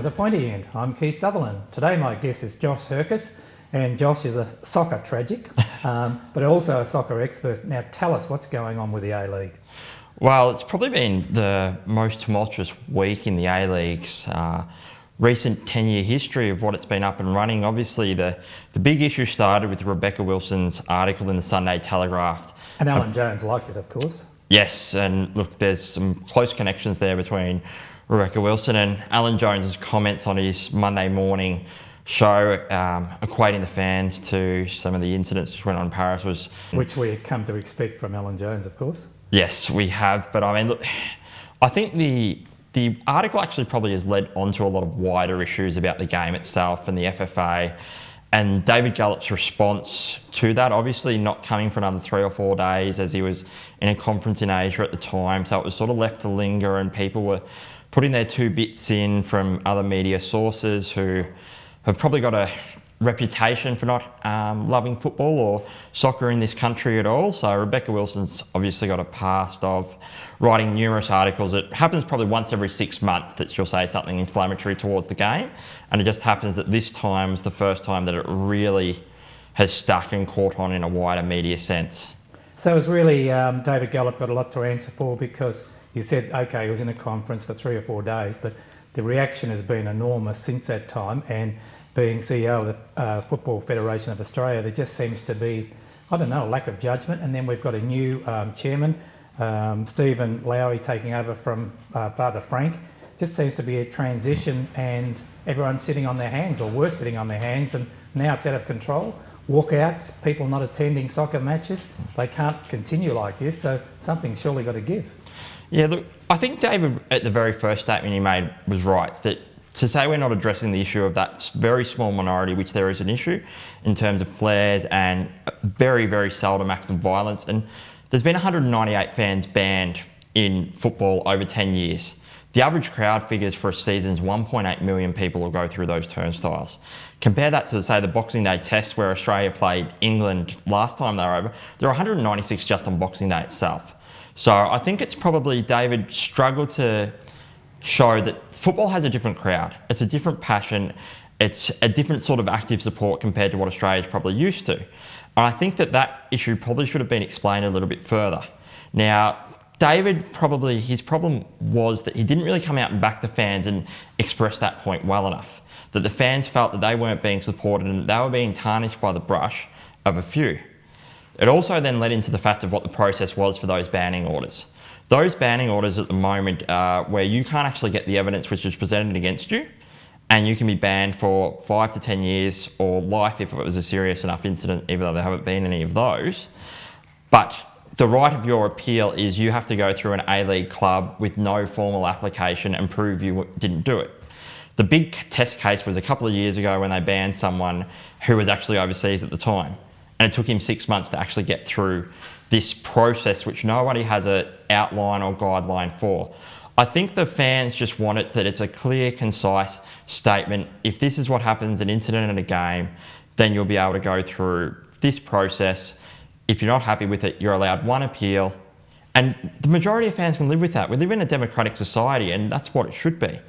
the pointy end. I'm Keith Sutherland. Today my guest is Josh Hercus, and Josh is a soccer tragic, but also a soccer expert. Now tell us what's going on with the A-League. Well, it's probably been the most tumultuous week in the A-League's recent 10-year history of what it's been up and running. Obviously, the big issue started with Rebecca Wilson's article in the Sunday Telegraph. And Alan Jones liked it, of course. Yes, and look, there's some close connections there between Rebecca Wilson and Alan Jones's comments on his Monday morning show, equating the fans to some of the incidents which went on in Paris was... Which we had come to expect from Alan Jones, of course. Yes, we have, but I mean, look, I think the article actually probably has led onto a lot of wider issues about the game itself and the FFA, and David Gallop's response to that, obviously not coming for another 3 or 4 days as he was in a conference in Asia at the time, so it was sort of left to linger and people were putting their 2 bits in from other media sources who have probably got a reputation for not loving football or soccer in this country at all. So Rebecca Wilson's obviously got a past of writing numerous articles. It happens probably once every 6 months that she'll say something inflammatory towards the game, and it just happens that this time is the first time that it really has stuck and caught on in a wider media sense. So it was really, David Gallop got a lot to answer for, because you said, okay, he was in a conference for 3 or 4 days, but the reaction has been enormous since that time, and being CEO of the Football Federation of Australia, there just seems to be, I don't know, a lack of judgment. And then we've got a new chairman, Stephen Lowry, taking over from Father Frank. Just seems to be a transition, and everyone's sitting on their hands, or were sitting on their hands, and now it's out of control. Walkouts, people not attending soccer matches, they can't continue like this, so something's surely got to give. Yeah, look, I think David, at the very first statement he made, was right, that to say we're not addressing the issue of that very small minority, which there is an issue in terms of flares and very, very seldom acts of violence. And there's been 198 fans banned in football over 10 years. The average crowd figures for a season is 1.8 million people will go through those turnstiles. Compare that to, say, the Boxing Day test where Australia played England last time they were over. There are 196 just on Boxing Day itself. So I think it's probably David struggled to show that football has a different crowd. It's a different passion. It's a different sort of active support compared to what Australia's probably used to. And I think that issue probably should have been explained a little bit further. Now, David his problem was that he didn't really come out and back the fans and express that point well enough. That the fans felt that they weren't being supported and that they were being tarnished by the brush of a few. It also then led into the fact of what the process was for those banning orders. Those banning orders at the moment are where you can't actually get the evidence which is presented against you, and you can be banned for 5 to 10 years or life if it was a serious enough incident, even though there haven't been any of those. But the right of your appeal is you have to go through an A-League club with no formal application and prove you didn't do it. The big test case was a couple of years ago when they banned someone who was actually overseas at the time. And it took him 6 months to actually get through this process, which nobody has an outline or guideline for. I think the fans just want it that it's a clear, concise statement. If this is what happens, an incident in a game, then you'll be able to go through this process. If you're not happy with it, you're allowed one appeal. And the majority of fans can live with that. We live in a democratic society, and that's what it should be.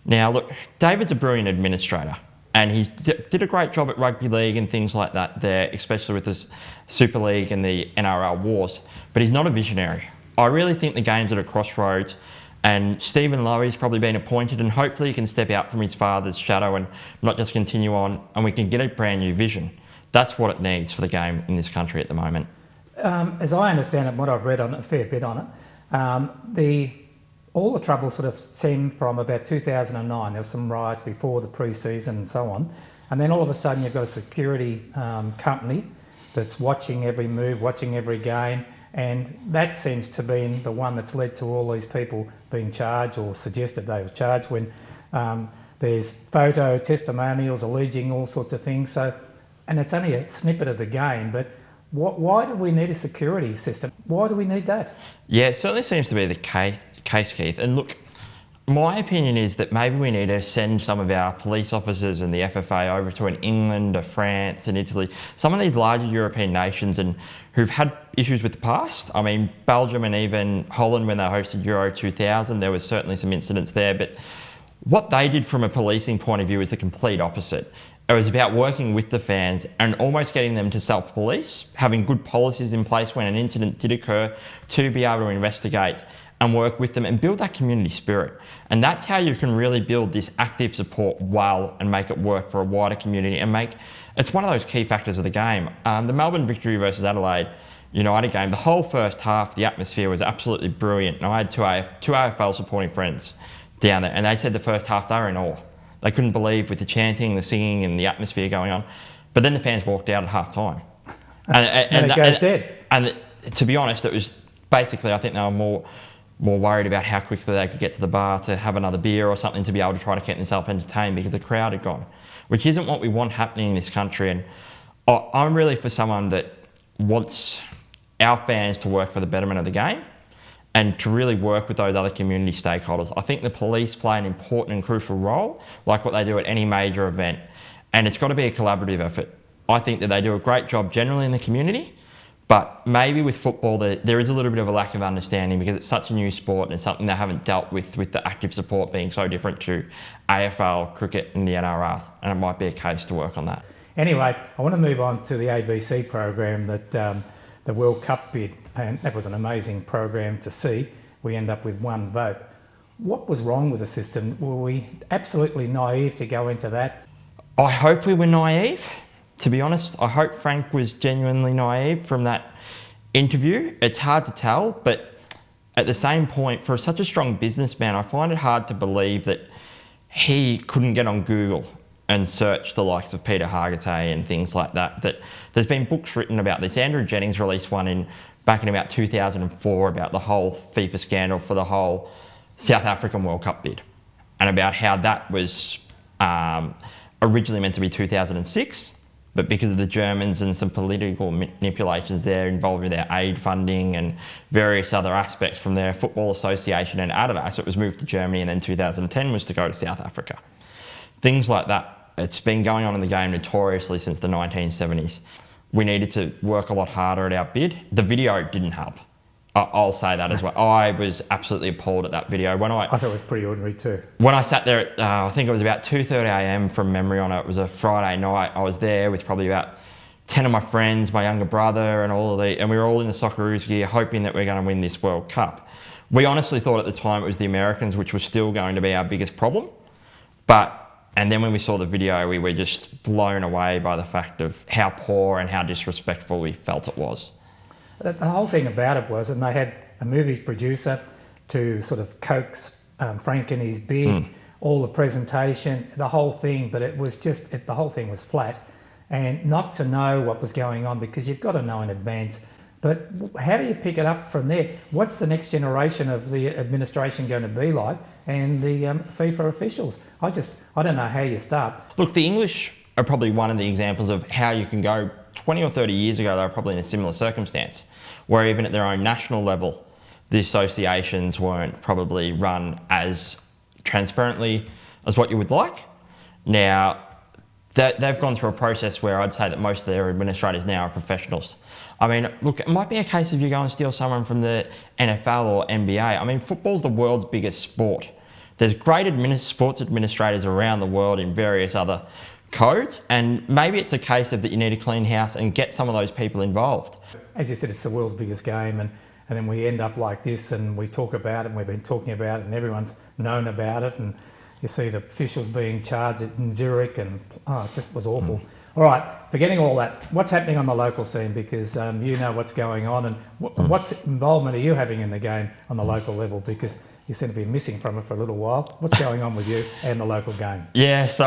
Now, look, David's a brilliant administrator. And he did a great job at rugby league and things like that there, especially with the Super League and the NRL wars. But he's not a visionary. I really think the game's at a crossroads, and Stephen Lowy's probably been appointed, and hopefully he can step out from his father's shadow and not just continue on, and we can get a brand new vision. That's what it needs for the game in this country at the moment. As I understand it, what I've read on it, a fair bit on it, all the trouble sort of stemmed from about 2009. There were some riots before the pre-season and so on. And then all of a sudden you've got a security company that's watching every move, watching every game. And that seems to be the one that's led to all these people being charged or suggested they were charged, when there's photo testimonials alleging all sorts of things. So, and it's only a snippet of the game, but why do we need a security system? Why do we need that? Yeah, it certainly seems to be the case, Keith. And look, my opinion is that maybe we need to send some of our police officers and the FFA over to England or France and Italy, some of these larger European nations and who've had issues with the past. I mean, Belgium and even Holland, when they hosted Euro 2000, there was certainly some incidents there. But What they did from a policing point of view is the complete opposite. It was about working with the fans and almost getting them to self-police, having good policies in place when an incident did occur to be able to investigate and work with them and build that community spirit. And that's how you can really build this active support well and make it work for a wider community and it's one of those key factors of the game. The Melbourne victory versus Adelaide United game, the whole first half, the atmosphere was absolutely brilliant. And I had two AFL supporting friends down there, and they said the first half they were in awe. They couldn't believe with the chanting, the singing and the atmosphere going on. But then the fans walked out at half time. And it goes dead. And to be honest, it was basically, I think they were more worried about how quickly they could get to the bar to have another beer or something to be able to try to keep themselves entertained because the crowd had gone, which isn't what we want happening in this country. And I'm really for someone that wants our fans to work for the betterment of the game and to really work with those other community stakeholders. I think the police play an important and crucial role, like what they do at any major event, and it's got to be a collaborative effort. I think that they do a great job generally in the community, but maybe with football there is a little bit of a lack of understanding because it's such a new sport and it's something they haven't dealt with the active support being so different to AFL, cricket and the NRL, and it might be a case to work on that. Anyway, I want to move on to the ABC program that the World Cup bid, and that was an amazing program to see. We end up with one vote. What was wrong with the system? Were we absolutely naive to go into that? I hope we were naive, to be honest. I hope Frank was genuinely naive from that interview. It's hard to tell, but at the same point, for such a strong businessman, I find it hard to believe that he couldn't get on Google and search the likes of PEJoshHercus and things like that. That there's been books written about this. Andrew Jennings released one back in about 2004 about the whole FIFA scandal for the whole South African World Cup bid and about how that was originally meant to be 2006, but because of the Germans and some political manipulations there involving their aid funding and various other aspects from their football association and Adidas, it was moved to Germany, and then 2010 was to go to South Africa. Things like that. It's been going on in the game notoriously since the 1970s. We needed to work a lot harder at our bid. The video didn't help. I'll say that as well. I was absolutely appalled at that video. I thought it was pretty ordinary too. When I sat there, I think it was about 2:30 a.m. from memory on it. It was a Friday night. I was there with probably about 10 of my friends, my younger brother and and we were all in the Socceroos gear hoping that we're going to win this World Cup. We honestly thought at the time it was the Americans, which was still going to be our biggest problem. And then when we saw the video, we were just blown away by the fact of how poor and how disrespectful we felt it was. The whole thing about it was, and they had a movie producer to sort of coax Frank in his bid, all the presentation, the whole thing, but it was just, the whole thing was flat. And not to know what was going on, because you've got to know in advance. But how do you pick it up from there? What's the next generation of the administration going to be like, and the FIFA officials? I don't know how you start. Look, the English are probably one of the examples of how you can go. 20 or 30 years ago, they were probably in a similar circumstance, where even at their own national level, the associations weren't probably run as transparently as what you would like. Now, they've gone through a process where I'd say that most of their administrators now are professionals. I mean, look, it might be a case if you go and steal someone from the NFL or NBA. I mean, football's the world's biggest sport. There's great sports administrators around the world in various other codes, and maybe it's a case of that you need to clean house and get some of those people involved. As you said, it's the world's biggest game, and then we end up like this, and we talk about it, and we've been talking about it, and everyone's known about it, and you see the officials being charged in Zurich, and it just was awful. All right, forgetting all that, what's happening on the local scene? Because you know what's going on, and what involvement are you having in the game on the local level? Because you seem to be missing from it for a little while. What's going on with you and the local game? Yeah, so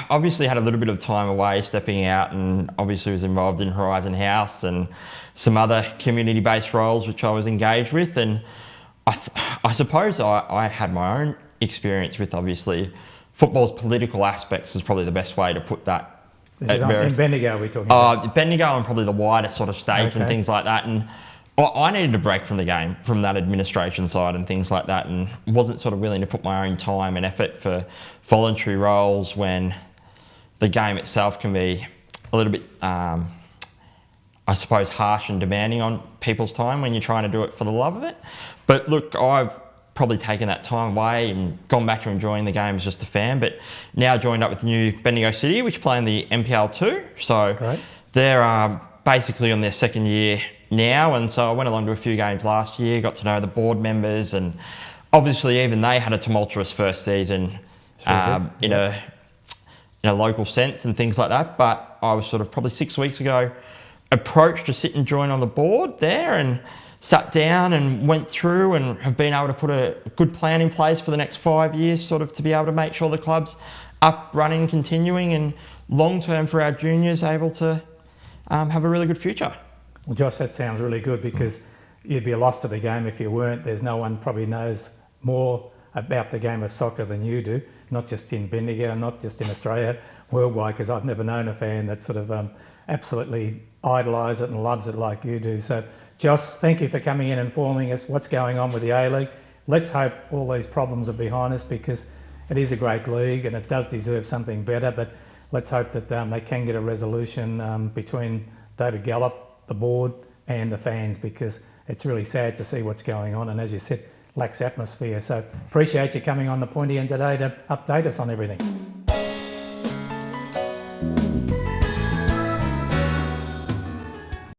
obviously had a little bit of time away stepping out, and obviously was involved in Horizon House and some other community-based roles which I was engaged with. And I suppose I had my own experience with, obviously, football's political aspects is probably the best way to put that. This is in Bendigo we're talking about? Bendigo and probably the wider sort of state and things like that. And I needed a break from the game, from that administration side and things like that, and wasn't sort of willing to put my own time and effort for voluntary roles when the game itself can be a little bit, I suppose, harsh and demanding on people's time when you're trying to do it for the love of it. But look, I've probably taken that time away and gone back to enjoying the game as just a fan. But now joined up with new Bendigo City, which play in the NPL2. So Great. they're basically on their second year now. And so I went along to a few games last year, got to know the board members, and obviously even they had a tumultuous first season in a local sense and things like that. But I was sort of probably 6 weeks ago approached to sit and join on the board there, and sat down and went through and have been able to put a good plan in place for the next 5 years, sort of to be able to make sure the club's up, running, continuing, and long term for our juniors able to have a really good future. Well, Josh, that sounds really good, because you'd be lost to the game if you weren't. There's no one probably knows more about the game of soccer than you do, not just in Bendigo, not just in Australia, worldwide, because I've never known a fan that sort of absolutely idolise it and loves it like you do. So, Josh, thank you for coming in and informing us what's going on with the A-League. Let's hope all these problems are behind us, because it is a great league and it does deserve something better, but let's hope that they can get a resolution between David Gallop, the board and the fans, because it's really sad to see what's going on, and as you said, lacks atmosphere. So appreciate you coming on the Pointy End today to update us on everything.